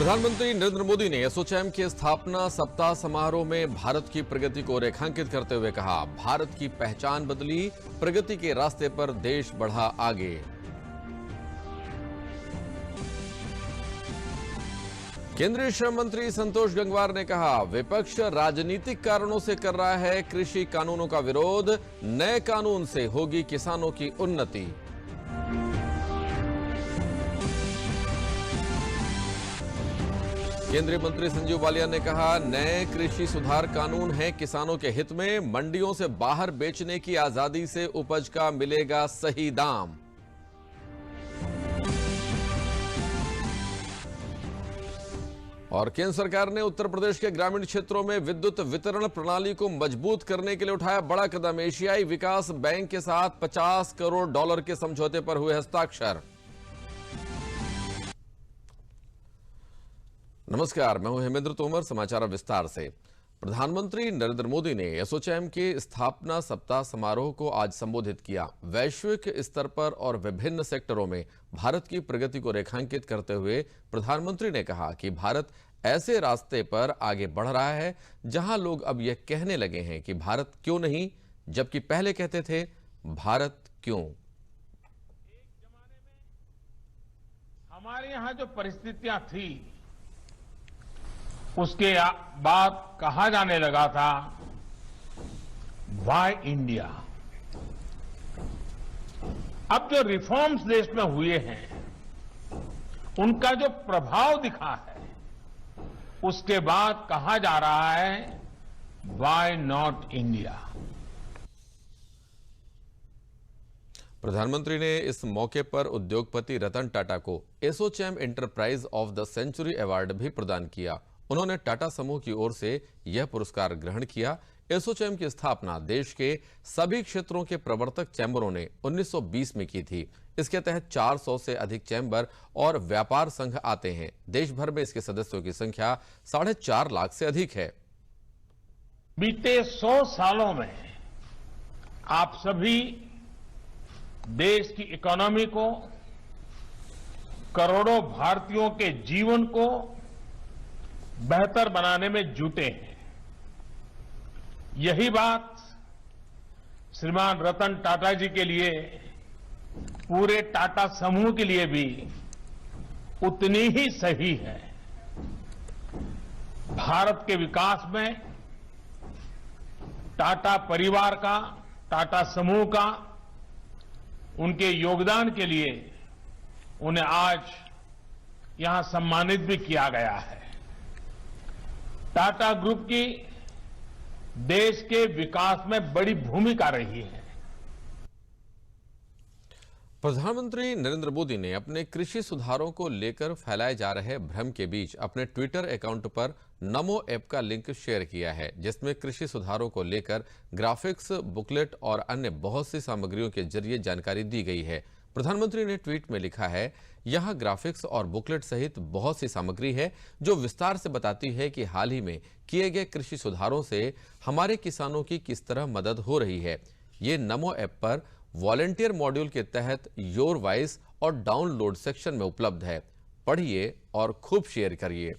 प्रधानमंत्री नरेंद्र मोदी ने एसोचैम के स्थापना सप्ताह समारोह में भारत की प्रगति को रेखांकित करते हुए कहा, भारत की पहचान बदली, प्रगति के रास्ते पर देश बढ़ा आगे। केंद्रीय श्रम मंत्री संतोष गंगवार ने कहा, विपक्ष राजनीतिक कारणों से कर रहा है कृषि कानूनों का विरोध, नए कानून से होगी किसानों की उन्नति। केंद्रीय मंत्री संजीव बालिया ने कहा, नए कृषि सुधार कानून हैं किसानों के हित में, मंडियों से बाहर बेचने की आजादी से उपज का मिलेगा सही दाम। और केंद्र सरकार ने उत्तर प्रदेश के ग्रामीण क्षेत्रों में विद्युत वितरण प्रणाली को मजबूत करने के लिए उठाया बड़ा कदम। एशियाई विकास बैंक के साथ $50 करोड़ के समझौते पर हुए हस्ताक्षर। नमस्कार, मैं हूं हेमेंद्र तोमर। समाचार विस्तार से। प्रधानमंत्री नरेंद्र मोदी ने एसोचैम के स्थापना सप्ताह समारोह को आज संबोधित किया। वैश्विक स्तर पर और विभिन्न सेक्टरों में भारत की प्रगति को रेखांकित करते हुए प्रधानमंत्री ने कहा कि भारत ऐसे रास्ते पर आगे बढ़ रहा है जहां लोग अब यह कहने लगे हैं कि भारत क्यों नहीं, जबकि पहले कहते थे भारत क्यों। एक जमाने में हमारे यहां जो परिस्थितियां थी उसके बाद कहा जाने लगा था वाई इंडिया। अब जो रिफॉर्म्स देश में हुए हैं उनका जो प्रभाव दिखा है उसके बाद कहा जा रहा है वाई नॉट इंडिया। प्रधानमंत्री ने इस मौके पर उद्योगपति रतन टाटा को ASSOCHAM enterprise of the century award भी प्रदान किया। उन्होंने टाटा समूह की ओर से यह पुरस्कार ग्रहण किया। एसोचैम की स्थापना देश के सभी क्षेत्रों के प्रवर्तक चैंबरों ने 1920 में की थी। इसके तहत 400 से अधिक चैंबर और व्यापार संघ आते हैं। देश भर में इसके सदस्यों की संख्या 4.5 लाख से अधिक है। बीते 100 सालों में आप सभी देश की इकोनॉमी को, करोड़ों भारतीयों के जीवन को बेहतर बनाने में जुटे हैं। यही बात श्रीमान रतन टाटा जी के लिए, पूरे टाटा समूह के लिए भी उतनी ही सही है। भारत के विकास में टाटा परिवार का, टाटा समूह का, उनके योगदान के लिए उन्हें आज यहां सम्मानित भी किया गया है। टाटा ग्रुप की देश के विकास में बड़ी भूमिका रही है। प्रधानमंत्री नरेंद्र मोदी ने अपने कृषि सुधारों को लेकर फैलाए जा रहे भ्रम के बीच अपने ट्विटर अकाउंट पर नमो ऐप का लिंक शेयर किया है, जिसमें कृषि सुधारों को लेकर ग्राफिक्स, बुकलेट और अन्य बहुत सी सामग्रियों के जरिए जानकारी दी गई है। प्रधानमंत्री ने ट्वीट में लिखा है, यहां ग्राफिक्स और बुकलेट सहित बहुत सी सामग्री है जो विस्तार से बताती है कि हाल ही में किए गए कृषि सुधारों से हमारे किसानों की किस तरह मदद हो रही है। ये नमो ऐप पर वॉलेंटियर मॉड्यूल के तहत योर वॉइस और डाउनलोड सेक्शन में उपलब्ध है। पढ़िए और खूब शेयर करिए।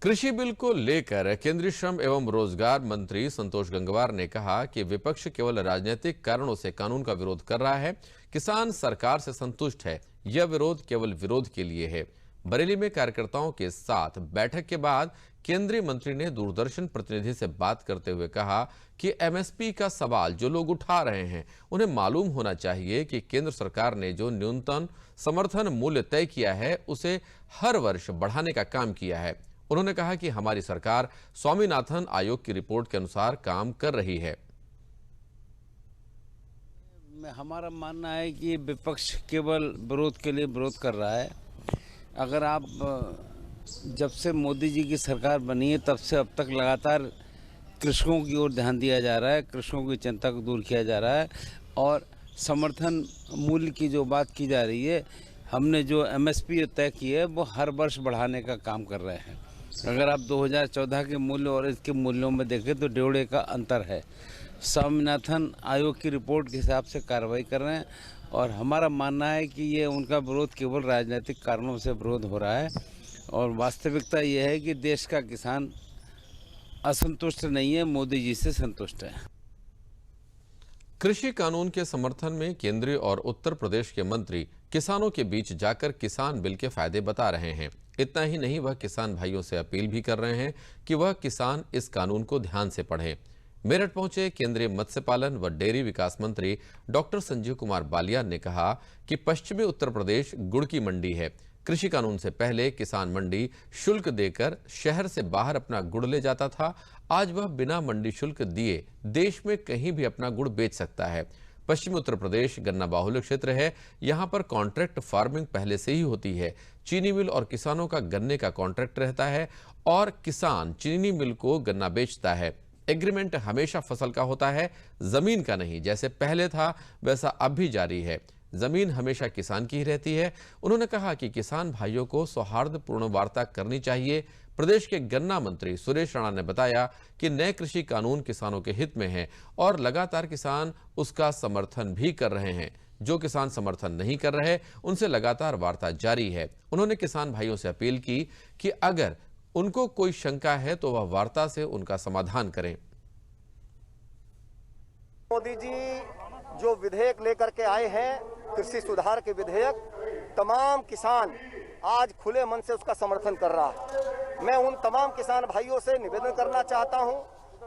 कृषि बिल को लेकर केंद्रीय श्रम एवं रोजगार मंत्री संतोष गंगवार ने कहा कि विपक्ष केवल राजनीतिक कारणों से कानून का विरोध कर रहा है। किसान सरकार से संतुष्ट है। यह विरोध केवल विरोध के लिए है। बरेली में कार्यकर्ताओं के साथ बैठक के बाद केंद्रीय मंत्री ने दूरदर्शन प्रतिनिधि से बात करते हुए कहा कि एमएसपी का सवाल जो लोग उठा रहे हैं उन्हें मालूम होना चाहिए कि केंद्र सरकार ने जो न्यूनतम समर्थन मूल्य तय किया है उसे हर वर्ष बढ़ाने का काम किया है। उन्होंने कहा कि हमारी सरकार स्वामीनाथन आयोग की रिपोर्ट के अनुसार काम कर रही है। हमारा मानना है कि विपक्ष केवल विरोध के लिए विरोध कर रहा है। अगर आप जब से मोदी जी की सरकार बनी है तब से अब तक लगातार कृषकों की ओर ध्यान दिया जा रहा है, कृषकों की चिंता को दूर किया जा रहा है और समर्थन मूल्य की जो बात की जा रही है, हमने जो एमएसपी तय की है वो हर वर्ष बढ़ाने का काम कर रहे हैं। अगर आप 2014 के मूल्य और इसके मूल्यों में देखें तो 1.5 का अंतर है। स्वामीनाथन आयोग की रिपोर्ट के हिसाब से कार्रवाई कर रहे हैं और हमारा मानना है कि ये उनका विरोध केवल राजनीतिक कारणों से विरोध हो रहा है और वास्तविकता ये है कि देश का किसान असंतुष्ट नहीं है, मोदी जी से संतुष्ट है। कृषि कानून के समर्थन में केंद्रीय और उत्तर प्रदेश के मंत्री किसानों के बीच जाकर किसान बिल के फायदे बता रहे हैं। इतना ही नहीं, वह किसान भाइयों से अपील भी कर रहे हैं कि वह किसान इस कानून को ध्यान से पढ़ें। मेरठ पहुंचे केंद्रीय मत्स्य पालन व डेयरी विकास मंत्री डॉक्टर संजीव कुमार बालियान ने कहा कि पश्चिमी उत्तर प्रदेश गुड़ की मंडी है। कृषि कानून से पहले किसान मंडी शुल्क देकर शहर से बाहर अपना गुड़ ले जाता था। आज वह बिना मंडी शुल्क दिए देश में कहीं भी अपना गुड़ बेच सकता है। पश्चिमी उत्तर प्रदेश गन्ना बाहुल्य क्षेत्र है। यहां पर कॉन्ट्रैक्ट फार्मिंग पहले से ही होती है। चीनी मिल और किसानों का गन्ने का कॉन्ट्रैक्ट रहता है और किसान चीनी मिल को गन्ना बेचता है। एग्रीमेंट हमेशा फसल का होता है, जमीन का नहीं। जैसे पहले था वैसा अब भी जारी है। जमीन हमेशा किसान की ही रहती है। उन्होंने कहा कि किसान भाइयों को सौहार्दपूर्ण वार्ता करनी चाहिए। प्रदेश के गन्ना मंत्री सुरेश राणा ने बताया कि नए कृषि कानून किसानों के हित में है और लगातार किसान उसका समर्थन भी कर रहे हैं। जो किसान समर्थन नहीं कर रहे उनसे लगातार वार्ता जारी है। उन्होंने किसान भाइयों से अपील की कि अगर उनको कोई शंका है तो वह वार्ता से उनका समाधान करें। मोदी जी जो विधेयक लेकर के आए हैं, कृषि सुधार के विधेयक, तमाम किसान आज खुले मन से उसका समर्थन कर रहा है। मैं उन तमाम किसान भाइयों से निवेदन करना चाहता हूं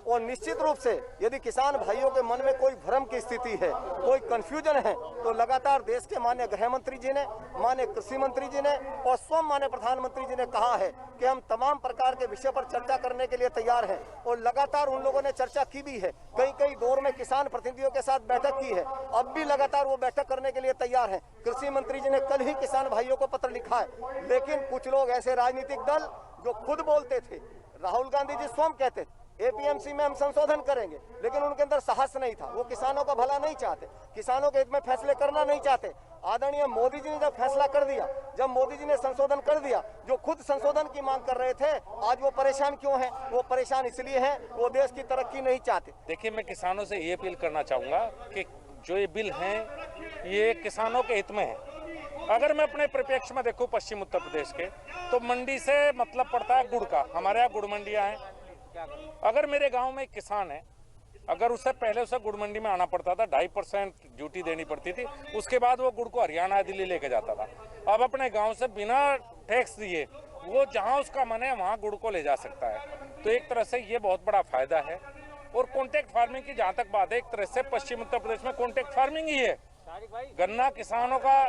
और निश्चित रूप से यदि किसान भाइयों के मन में कोई भ्रम की स्थिति है, कोई कंफ्यूजन है, तो लगातार देश के माननीय गृह मंत्री जी ने, माननीय कृषि मंत्री जी ने और स्वयं माननीय प्रधानमंत्री जी ने कहा है कि हम तमाम प्रकार के विषय पर चर्चा करने के लिए तैयार हैं और लगातार उन लोगों ने चर्चा की भी है। कई दौर में किसान प्रतिनिधियों के साथ बैठक की है, अब भी लगातार वो बैठक करने के लिए तैयार है। कृषि मंत्री जी ने कल ही किसान भाइयों को पत्र लिखा है, लेकिन कुछ लोग ऐसे राजनीतिक दल जो खुद बोलते थे, राहुल गांधी जी स्वयं कहते थे एपीएमसी में हम संशोधन करेंगे, लेकिन उनके अंदर साहस नहीं था। वो किसानों का भला नहीं चाहते, किसानों के हित में फैसले करना नहीं चाहते। आदरणीय मोदी जी ने जब फैसला कर दिया, जब मोदी जी ने संशोधन कर दिया, जो खुद संशोधन की मांग कर रहे थे, आज वो परेशान क्यों हैं? वो परेशान इसलिए हैं, वो देश की तरक्की नहीं चाहते। देखिए, मैं किसानों से ये अपील करना चाहूंगा कि जो ये बिल हैं ये किसानों के हित में है। अगर मैं अपने परिप्रेक्ष्य में देखूं पश्चिम उत्तर प्रदेश के, तो मंडी से मतलब पड़ता है गुड़ का। हमारे यहाँ गुड़ मंडियां हैं। अगर मेरे गांव में एक किसान है, अगर उससे पहले उसे गुड़ मंडी में आना पड़ता था, 2.5% ड्यूटी देनी पड़ती थी, उसके बाद वो गुड़ को हरियाणा दिल्ली लेके जाता था। अब अपने गांव से बिना टैक्स दिए वो जहां उसका मन है वहां गुड़ को ले जा सकता है। तो एक तरह से ये बहुत बड़ा फायदा है। और कॉन्ट्रैक्ट फार्मिंग की जहां तक बात है, एक तरह से पश्चिम उत्तर प्रदेश में कॉन्ट्रैक्ट फार्मिंग ही है। गन्ना किसानों का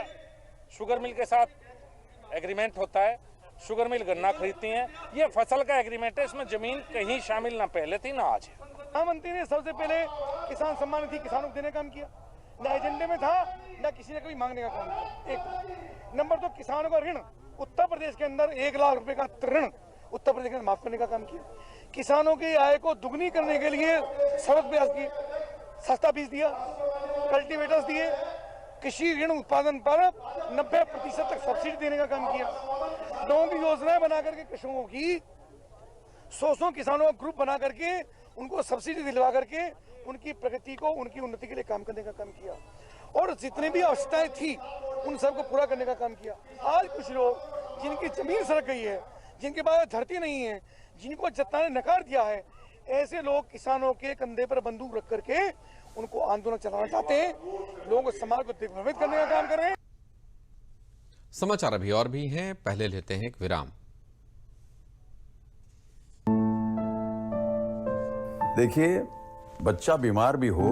शुगर मिल के साथ एग्रीमेंट होता है, शुगर मिल गन्ना खरीदती हैं। ये फसल का एग्रीमेंट है, इसमें जमीन कहीं शामिल ना पहले थी ना आज है। प्रधानमंत्री ने सबसे पहले किसान सम्मान निधि किसानों को देने का काम किया, ना एजेंडे में था, ना किसी ने कभी मांगने का काम किया। एक नंबर 2, किसानों का ऋण उत्तर प्रदेश के अंदर 1 लाख रुपए का ऋण उत्तर प्रदेश के अंदर माफ करने का काम किया। किसानों की आय को दुगनी करने के लिए सख्त प्रयास किए, सस्ता बीज दिया, कल्टीवेटर्स दिए, कृषि ऋण उत्पादन पर 90% तक सब्सिडी देने का काम किया। लोगों की योजनाएं बना करके कृषकों की 100 किसानों का ग्रुप बना करके उनको सब्सिडी दिलवा करके उनकी प्रगति को, उनकी उन्नति के लिए काम करने का काम किया। और जितनी भी आवश्यकताएं थी उन सबको पूरा करने का काम किया। आज कुछ लोग जिनकी जमीन सरक गई है, जिनके पास धरती नहीं है, जिनको जनता ने नकार दिया है, ऐसे लोग किसानों के कंधे पर बंदूक रख करके उनको आंदोलन चलाना चाहते हैं, लोगों को समाज को दिग्भ्रमित करने का काम कर रहे हैं। समाचार अभी और भी हैं, पहले लेते हैं एक विराम। देखिए, बच्चा बीमार भी हो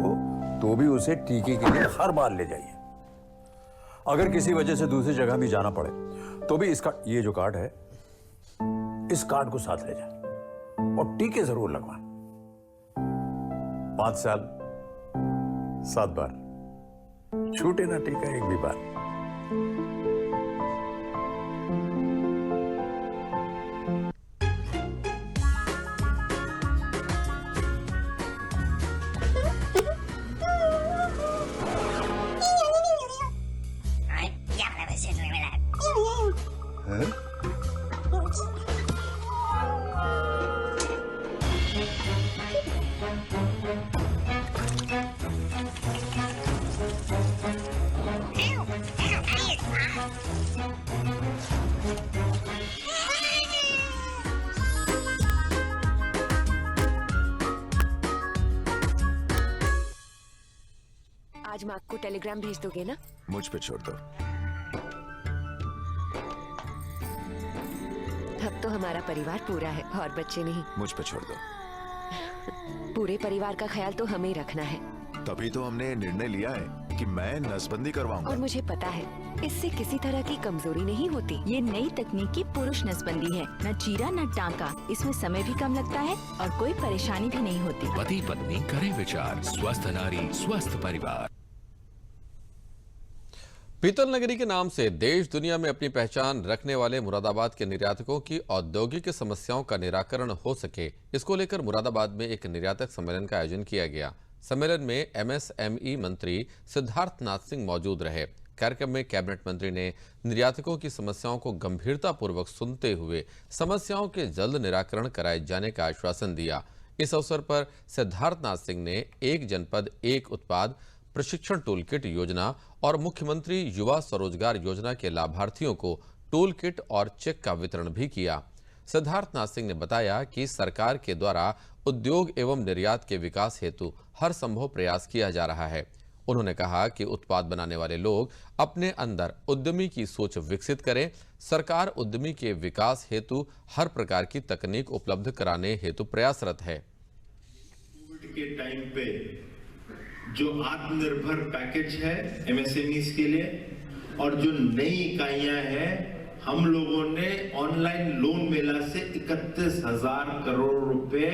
तो भी उसे टीके के लिए हर बार ले जाइए। अगर किसी वजह से दूसरी जगह भी जाना पड़े तो भी इसका ये जो कार्ड है, इस कार्ड को साथ ले जाए और टीके जरूर लगवाएं। 5 साल 7 बार, छूटे ना टीका एक भी बार। आज मार्क को टेलीग्राम भेज दोगे ना? मुझ पे छोड़ दो। अब तो हमारा परिवार पूरा है और बच्चे नहीं। मुझ पे छोड़ दो। पूरे परिवार का ख्याल तो हमें ही रखना है। तभी तो हमने निर्णय लिया है कि मैं नसबंदी करवाऊंगा। और मुझे पता है इससे किसी तरह की कमजोरी नहीं होती। ये नई तकनीकी पुरुष नसबंदी है, न चीरा न टांका, इसमें समय भी कम लगता है और कोई परेशानी भी नहीं होती। पति पत्नी करे विचार, स्वस्थ नारी स्वस्थ परिवार। पीतल नगरी के नाम से देश दुनिया में अपनी पहचान रखने वाले मुरादाबाद के निर्यातकों की औद्योगिक समस्याओं का निराकरण हो सके, इसको लेकर मुरादाबाद में एक निर्यातक सम्मेलन का आयोजन किया गया। सम्मेलन में MSME मंत्री सिद्धार्थनाथ सिंह मौजूद रहे। कार्यक्रम में कैबिनेट मंत्री ने निर्यातकों की समस्याओं को गंभीरतापूर्वक सुनते हुए समस्याओं के जल्द निराकरण कराए जाने का आश्वासन दिया। इस अवसर पर सिद्धार्थनाथ सिंह ने एक जनपद एक उत्पाद प्रशिक्षण टूल किट योजना और मुख्यमंत्री युवा स्वरोजगार योजना के लाभार्थियों को टूल किट और चेक का वितरण भी किया। सिद्धार्थनाथ सिंह ने बताया कि सरकार के द्वारा उद्योग एवं निर्यात के विकास हेतु हर संभव प्रयास किया जा रहा है। उन्होंने कहा कि उत्पाद बनाने वाले लोग अपने अंदर उद्यमी की सोच विकसित करें। सरकार उद्यमी के विकास हेतु हर प्रकार की तकनीक उपलब्ध कराने हेतु प्रयासरत है। कोविड के टाइम पे जो आत्मनिर्भर पैकेज है MSMEs के लिए और जो नई इकाइयां हैं, हम लोगों ने ऑनलाइन लोन मेला से 31,000 करोड़ रुपए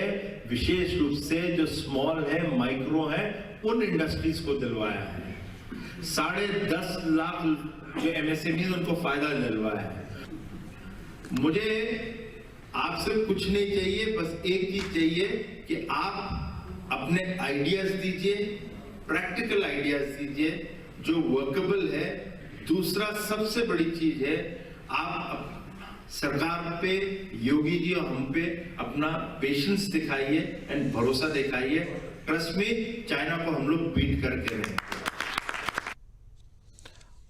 विशेष रूप से जो स्मॉल है, माइक्रो है, उन इंडस्ट्रीज को दिलवाया है। 10.5 लाख जो MSMEs उनको फायदा दिलवाया है। मुझे आपसे कुछ नहीं चाहिए, बस एक चीज चाहिए कि आप अपने आइडियाज दीजिए, प्रैक्टिकल आइडियाज दीजिए जो वर्केबल है। दूसरा सबसे बड़ी चीज है, आप सरकार पे, योगी जी और हम पे अपना पेशेंस दिखाइए एंड भरोसा दिखाइए। ट्रस्ट में चाइना को हम लोग बीट करके रहेंगे।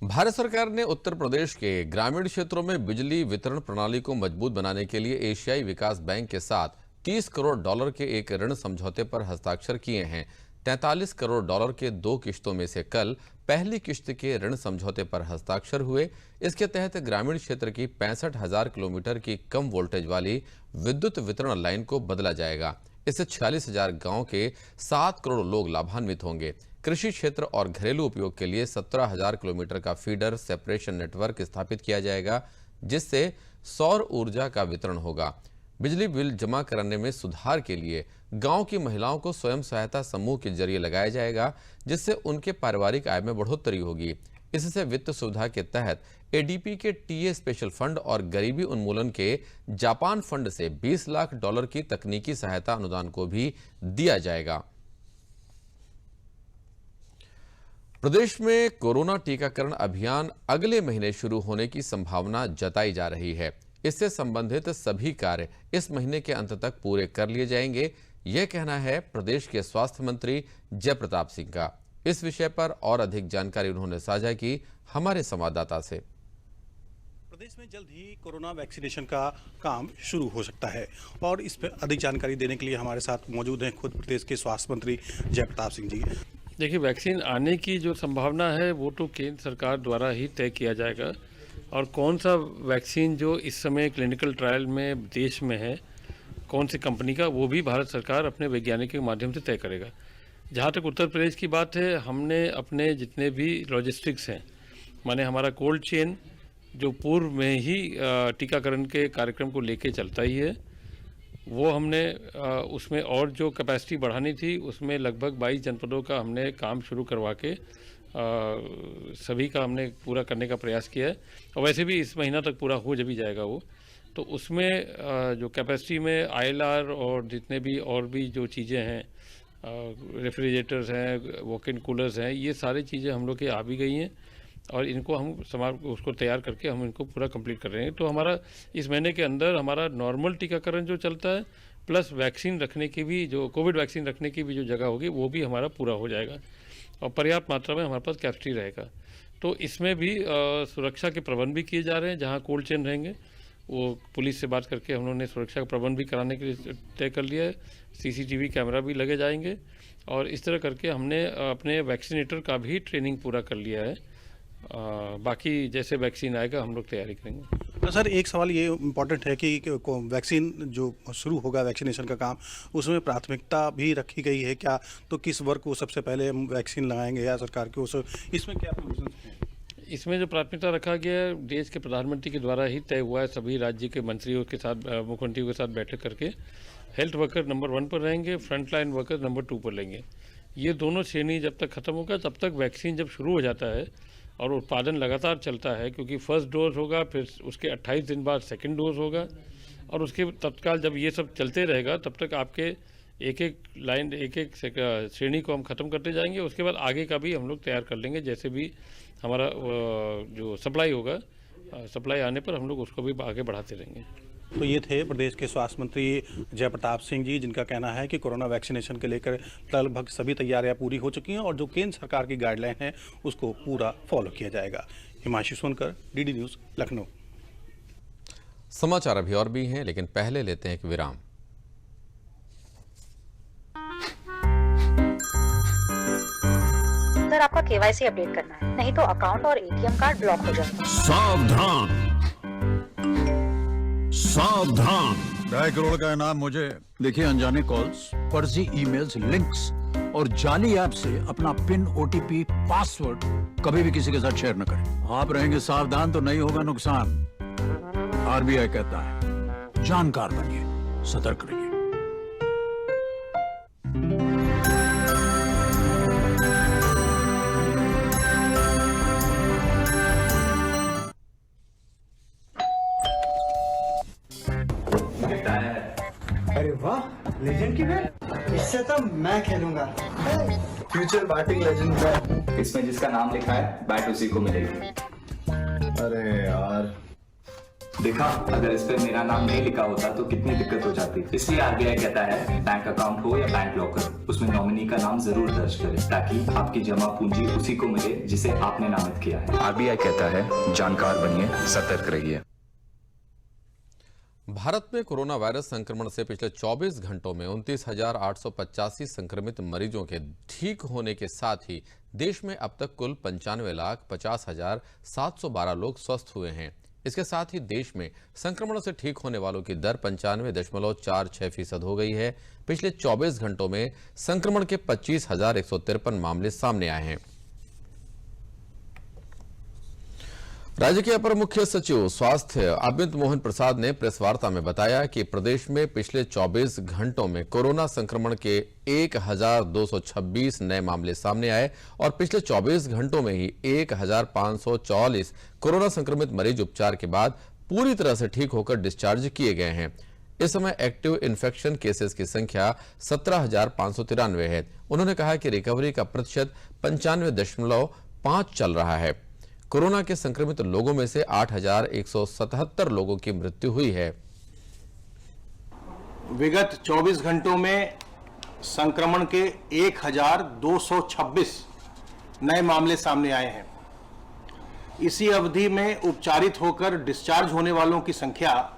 भारत सरकार ने उत्तर प्रदेश के ग्रामीण क्षेत्रों में बिजली वितरण प्रणाली को मजबूत बनाने के लिए एशियाई विकास बैंक के साथ $30 करोड़ के एक ऋण समझौते पर हस्ताक्षर किए हैं। $43 करोड़ के 2 किश्तों में से कल पहली किश्त के ऋण समझौते पर हस्ताक्षर हुए। इसके तहत ग्रामीण क्षेत्र की 65,000 किलोमीटर की कम वोल्टेज वाली विद्युत वितरण लाइन को बदला जाएगा। इससे 46,000 गांव के 7 करोड़ लोग लाभान्वित होंगे। कृषि क्षेत्र और घरेलू उपयोग के लिए 17,000 किलोमीटर का फीडर सेपरेशन नेटवर्क स्थापित किया जाएगा, जिससे सौर ऊर्जा का वितरण होगा। बिजली बिल जमा कराने में सुधार के लिए गांव की महिलाओं को स्वयं सहायता समूह के जरिए लगाया जाएगा, जिससे उनके पारिवारिक आय में बढ़ोतरी होगी। इससे वित्त सुविधा के तहत ADP के TA स्पेशल फंड और गरीबी उन्मूलन के जापान फंड से $20 लाख की तकनीकी सहायता अनुदान को भी दिया जाएगा। प्रदेश में कोरोना टीकाकरण अभियान अगले महीने शुरू होने की संभावना जताई जा रही है। इससे संबंधित सभी कार्य इस महीने के अंत तक पूरे कर लिए जाएंगे, यह कहना है प्रदेश के स्वास्थ्य मंत्री जयप्रताप सिंह का। इस विषय पर और अधिक जानकारी उन्होंने साझा की हमारे संवाददाता से। प्रदेश में जल्द ही कोरोना वैक्सीनेशन का काम शुरू हो सकता है और इस पर अधिक जानकारी देने के लिए हमारे साथ मौजूद हैं खुद प्रदेश के स्वास्थ्य मंत्री जयप्रताप सिंह जी। देखिए, वैक्सीन आने की जो संभावना है वो तो केंद्र सरकार द्वारा ही तय किया जाएगा, और कौन सा वैक्सीन जो इस समय क्लिनिकल ट्रायल में देश में है, कौन सी कंपनी का, वो भी भारत सरकार अपने वैज्ञानिकों के माध्यम से तय करेगा। जहाँ तक उत्तर प्रदेश की बात है, हमने अपने जितने भी लॉजिस्टिक्स हैं, माने हमारा कोल्ड चेन जो पूर्व में ही टीकाकरण के कार्यक्रम को लेके चलता ही है, वो हमने उसमें और जो कैपेसिटी बढ़ानी थी उसमें लगभग 22 जनपदों का हमने काम शुरू करवा के सभी का हमने पूरा करने का प्रयास किया है। और वैसे भी इस महीना तक पूरा हो भी जाएगा वो, तो उसमें जो कैपेसिटी में ILR और जितने भी और भी जो चीज़ें हैं, रेफ्रिजरेटर्स हैं, वॉक इन कूलर्स हैं, ये सारी चीज़ें हम लोग के आ भी गई हैं और इनको हम उसको तैयार करके हम इनको पूरा कंप्लीट कर रहे हैं। तो हमारा इस महीने के अंदर हमारा नॉर्मल टीकाकरण जो चलता है प्लस वैक्सीन रखने की भी, जो कोविड वैक्सीन रखने की भी जो जगह होगी वो भी हमारा पूरा हो जाएगा और पर्याप्त मात्रा में हमारे पास कैपेसिटी रहेगा। तो इसमें भी सुरक्षा के प्रबंध भी किए जा रहे हैं। जहाँ कोल्ड चेन रहेंगे वो पुलिस से बात करके हम लोगों ने सुरक्षा का प्रबंध भी कराने के लिए तय कर लिया है। CCTV कैमरा भी लगे जाएंगे और इस तरह करके हमने अपने वैक्सीनेटर का भी ट्रेनिंग पूरा कर लिया है। बाकी जैसे वैक्सीन आएगा हम लोग तैयारी करेंगे। तो सर एक सवाल ये इम्पोर्टेंट है कि वैक्सीन जो शुरू होगा वैक्सीनेशन का काम, उसमें प्राथमिकता भी रखी गई है क्या? तो किस वर्ग को सबसे पहले हम वैक्सीन लगाएंगे या सरकार के इसमें क्या प्रोविजन हैं? इसमें जो प्राथमिकता रखा गया है देश के प्रधानमंत्री के द्वारा ही तय हुआ है। सभी राज्य के मंत्रियों के साथ, मुख्यमंत्रियों के साथ बैठक करके हेल्थ वर्कर नंबर 1 पर रहेंगे, फ्रंट लाइन वर्कर नंबर 2 पर लेंगे। ये दोनों श्रेणी जब तक खत्म होगा तब तक वैक्सीन जब शुरू हो जाता है और उत्पादन लगातार चलता है, क्योंकि फर्स्ट डोज होगा, फिर उसके 28 दिन बाद सेकंड डोज होगा और उसके तत्काल जब ये सब चलते रहेगा तब तक आपके एक एक श्रेणी को हम ख़त्म करते जाएंगे। उसके बाद आगे का भी हम लोग तैयार कर लेंगे, जैसे भी हमारा जो सप्लाई होगा, सप्लाई आने पर हम लोग उसको भी आगे बढ़ाते रहेंगे। तो ये थे प्रदेश के स्वास्थ्य मंत्री जय प्रताप सिंह जी, जिनका कहना है कि कोरोना वैक्सीनेशन के लेकर लगभग सभी तैयारियां पूरी हो चुकी हैं और जो केंद्र सरकार की गाइडलाइन है उसको पूरा फॉलो किया जाएगा। Himanshu Sonkar, DD news, Lucknow. समाचार अभी और भी हैं, लेकिन पहले लेते हैं एक विराम। सर, आपका KYC अपडेट करना है, नहीं तो अकाउंट और ATM कार्ड ब्लॉक हो जाएगा। सावधान सावधान, 2.5 करोड़ का इनाम मुझे। देखिए, अनजाने कॉल्स, फर्जी ईमेल्स, लिंक्स और जाली ऐप से अपना पिन, OTP, पासवर्ड कभी भी किसी के साथ शेयर न करें। आप रहेंगे सावधान तो नहीं होगा नुकसान। RBI कहता है, जानकार बनिए, सतर्क रहिए। अरे वाह, लेजेंड की बैट, इससे तो मैं खेलूंगा। फ्यूचर बैटिंग लेजेंड बैट, इसमें जिसका नाम लिखा है बैट उसी को मिलेगी। अरे यार, देखा, अगर इस पे मेरा नाम नहीं लिखा होता तो कितनी दिक्कत हो जाती। इसलिए RBI कहता है बैंक अकाउंट हो या बैंक लॉकर, उसमें नॉमिनी का नाम जरूर दर्ज करें ताकि आपकी जमा पूंजी उसी को मिले जिसे आपने नामित किया है। RBI कहता है, जानकार बनिए, सतर्क रहिए। भारत में कोरोना वायरस संक्रमण से पिछले 24 घंटों में 29,885 संक्रमित मरीजों के ठीक होने के साथ ही देश में अब तक कुल 95,50,712 लोग स्वस्थ हुए हैं। इसके साथ ही देश में संक्रमण से ठीक होने वालों की दर 95.46% हो गई है। पिछले 24 घंटों में संक्रमण के 25,153 मामले सामने आए हैं। राज्य के अपर मुख्य सचिव स्वास्थ्य अमित मोहन प्रसाद ने प्रेस वार्ता में बताया कि प्रदेश में पिछले 24 घंटों में कोरोना संक्रमण के 1,226 नए मामले सामने आए और पिछले 24 घंटों में ही 1,544 कोरोना संक्रमित मरीज उपचार के बाद पूरी तरह से ठीक होकर डिस्चार्ज किए गए हैं। इस समय एक्टिव इन्फेक्शन केसेस की संख्या 17,593 है। उन्होंने कहा कि रिकवरी का प्रतिशत 95.5 चल रहा है। कोरोना के संक्रमित लोगों में से 8,177 लोगों की मृत्यु हुई है। विगत 24 घंटों में संक्रमण के 1,226 नए मामले सामने आए हैं। इसी अवधि में उपचारित होकर डिस्चार्ज होने वालों की संख्या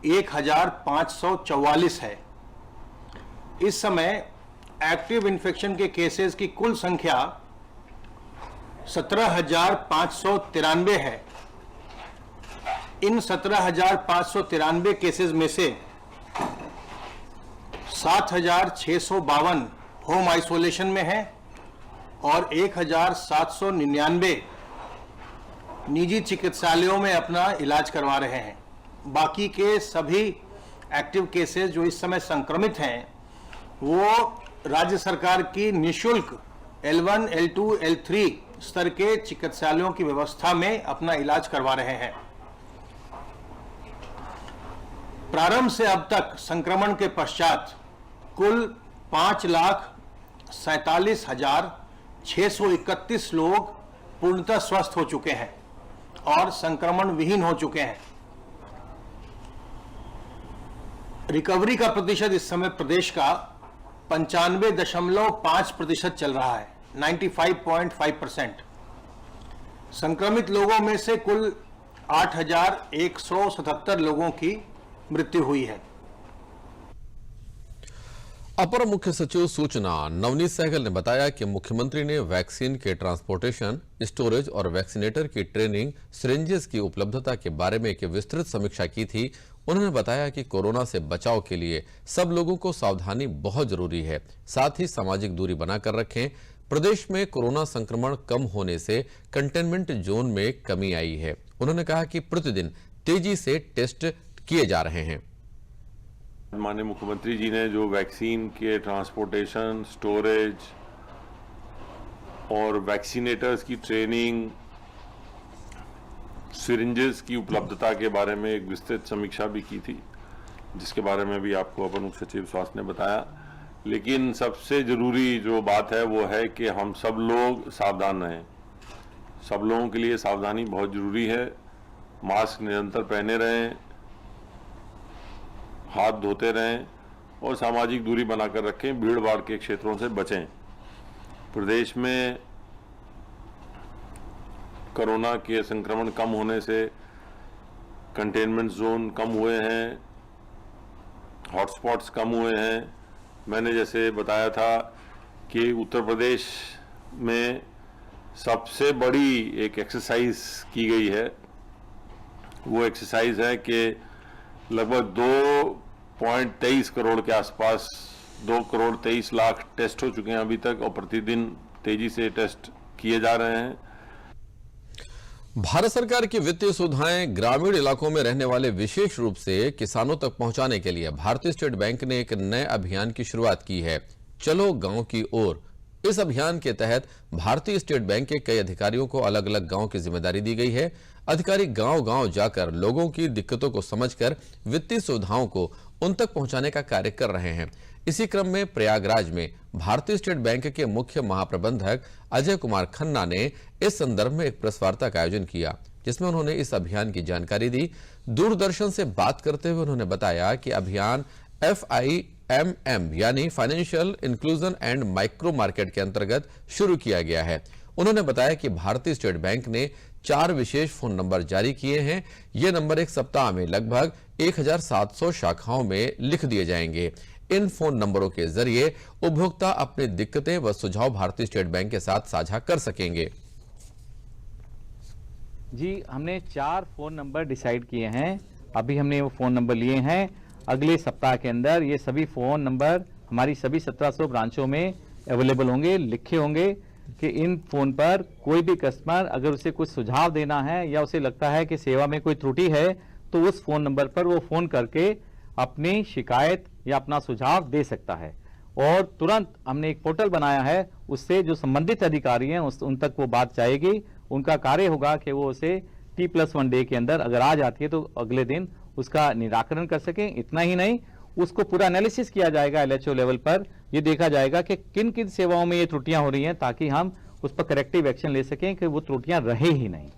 1,544 है। इस समय एक्टिव इन्फेक्शन के केसेस की कुल संख्या 17,593 है। इन 17,593 केसेस में से 7,652 होम आइसोलेशन में है और 1,799 निजी चिकित्सालयों में अपना इलाज करवा रहे हैं। बाकी के सभी एक्टिव केसेस जो इस समय संक्रमित हैं वो राज्य सरकार की निःशुल्क L1, L2, L3 स्तर के चिकित्सालयों की व्यवस्था में अपना इलाज करवा रहे हैं। प्रारंभ से अब तक संक्रमण के पश्चात कुल 5,47,631 लोग पूर्णतः स्वस्थ हो चुके हैं और संक्रमण विहीन हो चुके हैं। रिकवरी का प्रतिशत इस समय प्रदेश का 95.5% चल रहा है, 95.5%। संक्रमित लोगों में से कुल 8,177 लोगों की मृत्यु हुई है। अपर मुख्य सचिव सूचना नवनीत सहगल ने बताया कि मुख्यमंत्री ने वैक्सीन के ट्रांसपोर्टेशन, स्टोरेज और वैक्सीनेटर की ट्रेनिंग, सिरिंजेस की उपलब्धता के बारे में एक विस्तृत समीक्षा की थी। उन्होंने बताया कि कोरोना से बचाव के लिए सब लोगों को सावधानी बहुत जरूरी है, साथ ही सामाजिक दूरी बनाकर रखें। प्रदेश में कोरोना संक्रमण कम होने से कंटेनमेंट जोन में कमी आई है। उन्होंने कहा कि प्रतिदिन तेजी से टेस्ट किए जा रहे हैं। माननीय मुख्यमंत्री जी ने जो वैक्सीन के ट्रांसपोर्टेशन, स्टोरेज और वैक्सीनेटर्स की ट्रेनिंग, सिरिंजेस की उपलब्धता के बारे में एक विस्तृत समीक्षा भी की थी, जिसके बारे में भी आपको अपर मुख्य सचिव स्वास्थ्य ने बताया। लेकिन सबसे जरूरी जो बात है वो है कि हम सब लोग सावधान रहें। सब लोगों के लिए सावधानी बहुत जरूरी है। मास्क निरंतर पहने रहें, हाथ धोते रहें और सामाजिक दूरी बनाकर रखें। भीड़ भाड़ के क्षेत्रों से बचें। प्रदेश में कोरोना के संक्रमण कम होने से कंटेनमेंट जोन कम हुए हैं, हॉटस्पॉट्स कम हुए हैं। मैंने जैसे बताया था कि उत्तर प्रदेश में सबसे बड़ी एक एक्सरसाइज की गई है। वो एक्सरसाइज है कि लगभग 2.23 करोड़ के आसपास 2,23,00,000 टेस्ट हो चुके हैं अभी तक, और प्रतिदिन तेजी से टेस्ट किए जा रहे हैं। भारत सरकार की वित्तीय सुविधाएं ग्रामीण इलाकों में रहने वाले विशेष रूप से किसानों तक पहुंचाने के लिए भारतीय स्टेट बैंक ने एक नए अभियान की शुरुआत की है, चलो गांव की ओर। इस अभियान के तहत भारतीय स्टेट बैंक के कई अधिकारियों को अलग अलग गांव की जिम्मेदारी दी गई है। अधिकारी गांव-गांव जाकर लोगों की दिक्कतों को समझकर वित्तीय सुविधाओं को उन तक पहुंचाने का कार्य कर रहे हैं। इसी क्रम में प्रयागराज में भारतीय स्टेट बैंक के मुख्य महाप्रबंधक अजय कुमार खन्ना ने इस संदर्भ में एक प्रेस वार्ता का आयोजन किया, जिसमें उन्होंने इस अभियान की जानकारी दी। दूरदर्शन से बात करते हुए उन्होंने बताया कि अभियान FIMM यानी financial inclusion and micro market के अंतर्गत शुरू किया गया है। उन्होंने बताया कि भारतीय स्टेट बैंक ने 4 विशेष फोन नंबर जारी किए हैं। ये नंबर एक सप्ताह में लगभग 1,700 शाखाओं में लिख दिए जाएंगे। इन फोन नंबरों के जरिए उपभोक्ता अपनी दिक्कतें व सुझाव भारतीय स्टेट बैंक के साथ साझा कर सकेंगे। जी, हमने 4 फोन नंबर डिसाइड किए हैं। अभी हमने वो फोन नंबर लिए हैं। अगले सप्ताह के अंदर ये सभी फोन नंबर हमारी सभी 1700 ब्रांचों में अवेलेबल होंगे, लिखे होंगे कि इन फोन पर कोई भी कस्टमर अगर उसे कुछ सुझाव देना है या उसे लगता है कि सेवा में कोई त्रुटि है तो उस फोन नंबर पर वो फोन करके अपनी शिकायत या अपना सुझाव दे सकता है। और तुरंत हमने एक पोर्टल बनाया है, उससे जो संबंधित अधिकारी हैं उन तक वो बात जाएगी। उनका कार्य होगा कि वो उसे T+1 डे के अंदर अगर आ जाती है तो अगले दिन उसका निराकरण कर सकें। इतना ही नहीं, उसको पूरा एनालिसिस किया जाएगा LHO लेवल पर। ये देखा जाएगा कि किन किन सेवाओं में ये त्रुटियां हो रही हैं, ताकि हम उस पर करेक्टिव एक्शन ले सकें कि वो त्रुटियां रहे ही नहीं।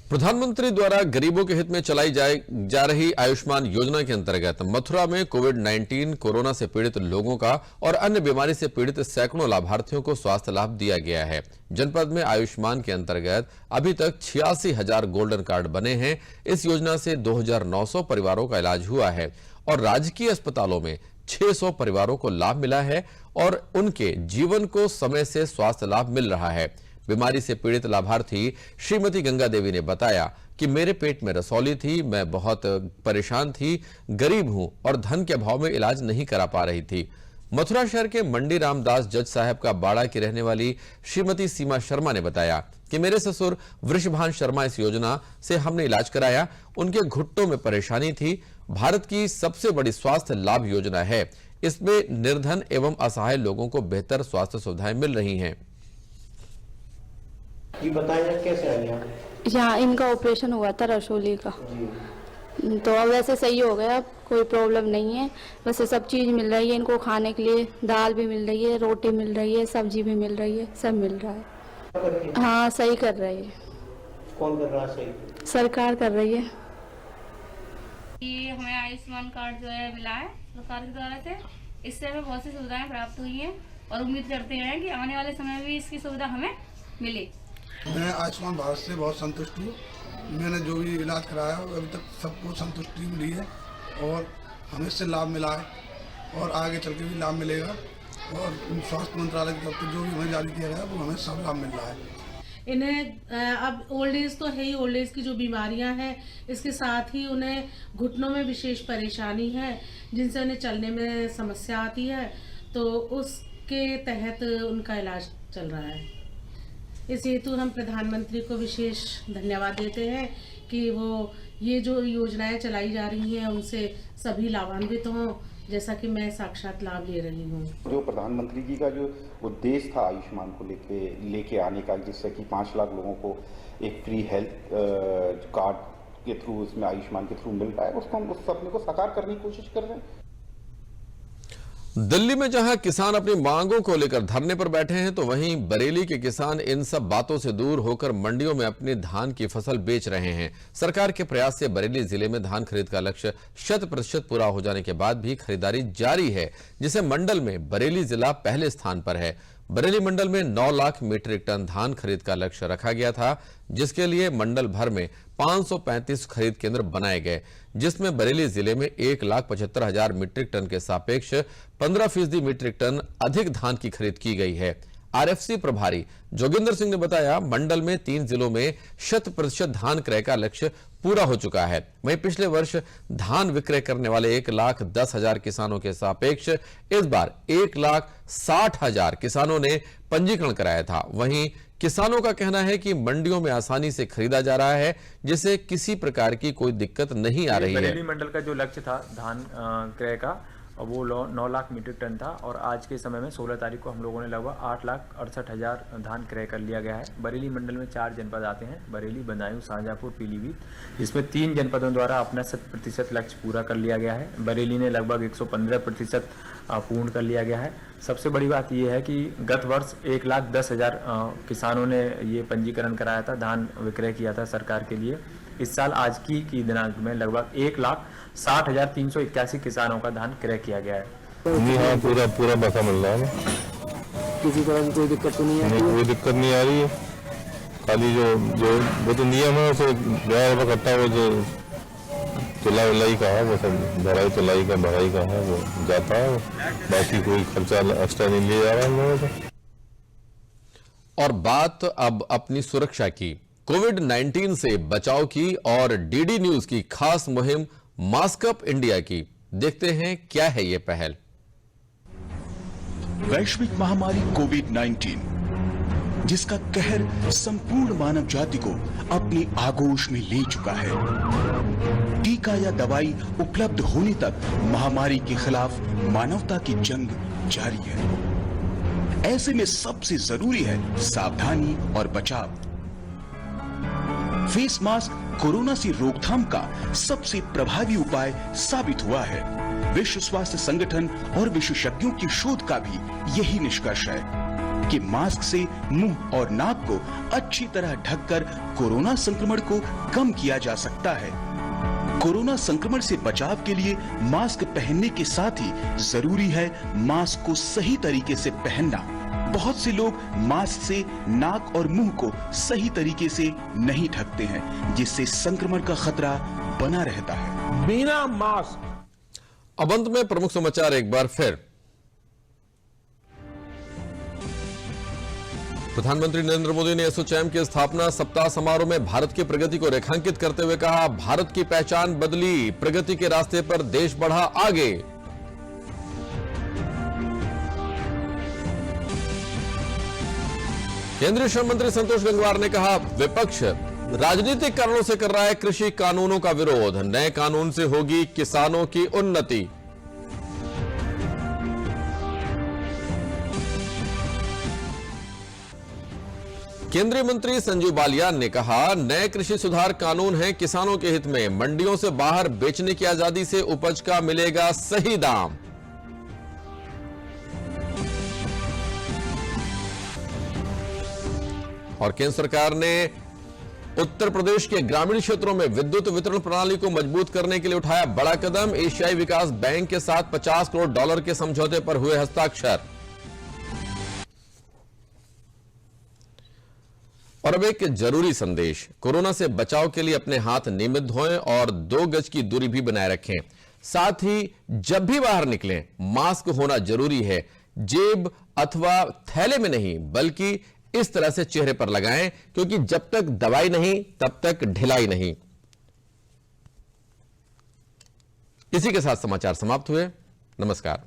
प्रधानमंत्री द्वारा गरीबों के हित में चलाई जा रही आयुष्मान योजना के अंतर्गत मथुरा में कोविड-19 कोरोना से पीड़ित लोगों का और अन्य बीमारी से पीड़ित सैकड़ों लाभार्थियों को स्वास्थ्य लाभ दिया गया है। जनपद में आयुष्मान के अंतर्गत अभी तक 86,000 गोल्डन कार्ड बने हैं। इस योजना से 2,900 परिवारों का इलाज हुआ है और राजकीय अस्पतालों में 600 परिवारों को लाभ मिला है और उनके जीवन को समय से स्वास्थ्य लाभ मिल रहा है। बीमारी से पीड़ित लाभार्थी श्रीमती गंगा देवी ने बताया कि मेरे पेट में रसौली थी, मैं बहुत परेशान थी, गरीब हूं और धन के अभाव में इलाज नहीं करा पा रही थी। मथुरा शहर के मंडी रामदास जज साहब का बाड़ा की रहने वाली श्रीमती सीमा शर्मा ने बताया कि मेरे ससुर वृषभान शर्मा इस योजना से हमने इलाज कराया। उनके घुट्टों में परेशानी थी। भारत की सबसे बड़ी स्वास्थ्य लाभ योजना है। इसमें निर्धन एवं असहाय लोगों को बेहतर स्वास्थ्य सुविधाएं मिल रही हैं। ये बताइए कैसे आए आप? यहाँ इनका ऑपरेशन हुआ था रसौली का, तो अब वैसे सही हो गया, अब कोई प्रॉब्लम नहीं है। वैसे सब चीज़ मिल रही है इनको खाने के लिए, दाल भी मिल रही है, रोटी मिल रही है, सब्जी भी मिल रही है, सब मिल रहा है। हाँ, सही कर रही है। कौन कर रहा है सही? सरकार कर रही है। ये हमें आयुष्मान कार्ड जो है मिला है सरकार के द्वारा से, इससे हमें बहुत सी सुविधाएं प्राप्त हुई हैं और उम्मीद करते हैं कि आने वाले समय में भी इसकी सुविधा हमें मिले। मैं आयुष्मान भारत से बहुत संतुष्ट हूँ मैंने जो भी इलाज कराया अभी तक सबको संतुष्टि मिली है और हमें इससे लाभ मिला है और आगे चल के भी लाभ मिलेगा और स्वास्थ्य मंत्रालय की तरफ से जो भी हमें जारी किया गया वो हमें सब लाभ मिल रहा है। इन्हें अब ओल्ड एज तो है ही, ओल्ड एज की जो बीमारियां हैं इसके साथ ही उन्हें घुटनों में विशेष परेशानी है जिनसे उन्हें चलने में समस्या आती है, तो उसके तहत उनका इलाज चल रहा है। इस हेतु हम प्रधानमंत्री को विशेष धन्यवाद देते हैं कि वो ये जो योजनाएं चलाई जा रही हैं उनसे सभी लाभान्वित हों, जैसा कि मैं साक्षात लाभ ले रही हूँ। जो प्रधानमंत्री जी का जो उद्देश्य था आयुष्मान को लेके आने का, जिससे कि 5 लाख लोगों को एक फ्री हेल्थ कार्ड के थ्रू, इसमें आयुष्मान के थ्रू मिल रहा है, उसको हम उस सपने को साकार करने की कोशिश कर रहे हैं। दिल्ली में जहां किसान अपनी मांगों को लेकर धरने पर बैठे हैं, तो वहीं बरेली के किसान इन सब बातों से दूर होकर मंडियों में अपने धान की फसल बेच रहे हैं। सरकार के प्रयास से बरेली जिले में धान खरीद का लक्ष्य 100% पूरा हो जाने के बाद भी खरीदारी जारी है, जिसे मंडल में बरेली जिला पहले स्थान पर है। बरेली मंडल में 9 लाख मीट्रिक टन धान खरीद का लक्ष्य रखा गया था, जिसके लिए मंडल भर में 535 खरीद केंद्र बनाए गए, जिसमें बरेली जिले में 1,75,000 मीट्रिक टन के सापेक्ष 15% मीट्रिक टन अधिक धान की खरीद की गई है। आरएफसी प्रभारी जोगिंदर सिंह ने बताया, मंडल में 3 जिलों में 100% धान क्रय का लक्ष्य पूरा हो चुका है। वहीं पिछले वर्ष धान विक्रय करने वाले 1,10,000 किसानों के सापेक्ष इस बार 1,60,000 किसानों ने पंजीकरण कराया था। वहीं किसानों का कहना है कि मंडियों में आसानी से खरीदा जा रहा है, जिससे किसी प्रकार की कोई दिक्कत नहीं आ रही है। बरेली मंडल का जो लक्ष्य था धान क्रय का, वो 9 लाख मीट्रिक टन था और आज के समय में 16 तारीख को हम लोगों ने लगभग 8,68,000 धान क्रय कर लिया गया है। बरेली मंडल में 4 जनपद आते हैं, बरेली, बदायूं, शाहजहांपुर, पीलीभीत, जिसमें 3 जनपदों द्वारा अपना 100% लक्ष्य पूरा कर लिया गया है। बरेली ने लगभग 115% पूर्ण कर लिया गया है। सबसे बड़ी बात यह है कि गत वर्ष 1,10,000 किसानों ने ये पंजीकरण कराया था, धान विक्रय किया था सरकार के लिए। इस साल आज की दिनांक में लगभग 1,60,381 किसानों का धान क्रय किया गया है। जी हाँ, पूरा पैसा मिल रहा है। किसी तरह की कोई दिक्कत तो नहीं आ रही? कोई दिक्कत नहीं आ रही है। खाली जो वो तो नियम है, उसे 11 रुपये कट्टा वो जो तुलाई का है, वो सब तुलाई का भराई का है, वो जाता है। बाकी कोई खर्चा एक्स्ट्रा नहीं लिया जा रहा है लोगों से। और बात अब अपनी सुरक्षा की, कोविड-19 से बचाव की और डीडी न्यूज की खास मुहिम मास्क अप इंडिया की। देखते हैं क्या है ये पहल। वैश्विक महामारी कोविड-19, जिसका कहर संपूर्ण मानव जाति को अपनी आगोश में ले चुका है। टीका या दवाई उपलब्ध होने तक महामारी के खिलाफ मानवता की जंग जारी है। ऐसे में सबसे जरूरी है सावधानी और बचाव। फेस मास्क कोरोना से रोकथाम का सबसे प्रभावी उपाय साबित हुआ है। विश्व स्वास्थ्य संगठन और विशेषज्ञों की शोध का भी यही निष्कर्ष है कि मास्क से मुंह और नाक को अच्छी तरह ढककर कोरोना संक्रमण को कम किया जा सकता है। कोरोना संक्रमण से बचाव के लिए मास्क पहनने के साथ ही जरूरी है मास्क को सही तरीके से पहनना। बहुत से लोग मास्क से नाक और मुंह को सही तरीके से नहीं ढकते हैं, जिससे संक्रमण का खतरा बना रहता है। बिना मास्क। अब अंत में प्रमुख समाचार एक बार फिर। प्रधानमंत्री नरेंद्र मोदी ने एसोचैम के स्थापना सप्ताह समारोह में भारत की प्रगति को रेखांकित करते हुए कहा, भारत की पहचान बदली, प्रगति के रास्ते पर देश बढ़ा आगे। केंद्रीय श्रम मंत्री संतोष गंगवार ने कहा, विपक्ष राजनीतिक कारणों से कर रहा है कृषि कानूनों का विरोध, नए कानून से होगी किसानों की उन्नति। केंद्रीय मंत्री संजीव बालियान ने कहा, नए कृषि सुधार कानून हैं किसानों के हित में, मंडियों से बाहर बेचने की आजादी से उपज का मिलेगा सही दाम। और केंद्र सरकार ने उत्तर प्रदेश के ग्रामीण क्षेत्रों में विद्युत वितरण प्रणाली को मजबूत करने के लिए उठाया बड़ा कदम, एशियाई विकास बैंक के साथ $50 करोड़ के समझौते पर हुए हस्ताक्षर। और अब एक जरूरी संदेश। कोरोना से बचाव के लिए अपने हाथ नियमित धोएं और 2 गज की दूरी भी बनाए रखें। साथ ही जब भी बाहर निकलें मास्क होना जरूरी है। जेब अथवा थैले में नहीं बल्कि इस तरह से चेहरे पर लगाएं, क्योंकि जब तक दवाई नहीं तब तक ढिलाई नहीं। इसी के साथ समाचार समाप्त हुए। नमस्कार।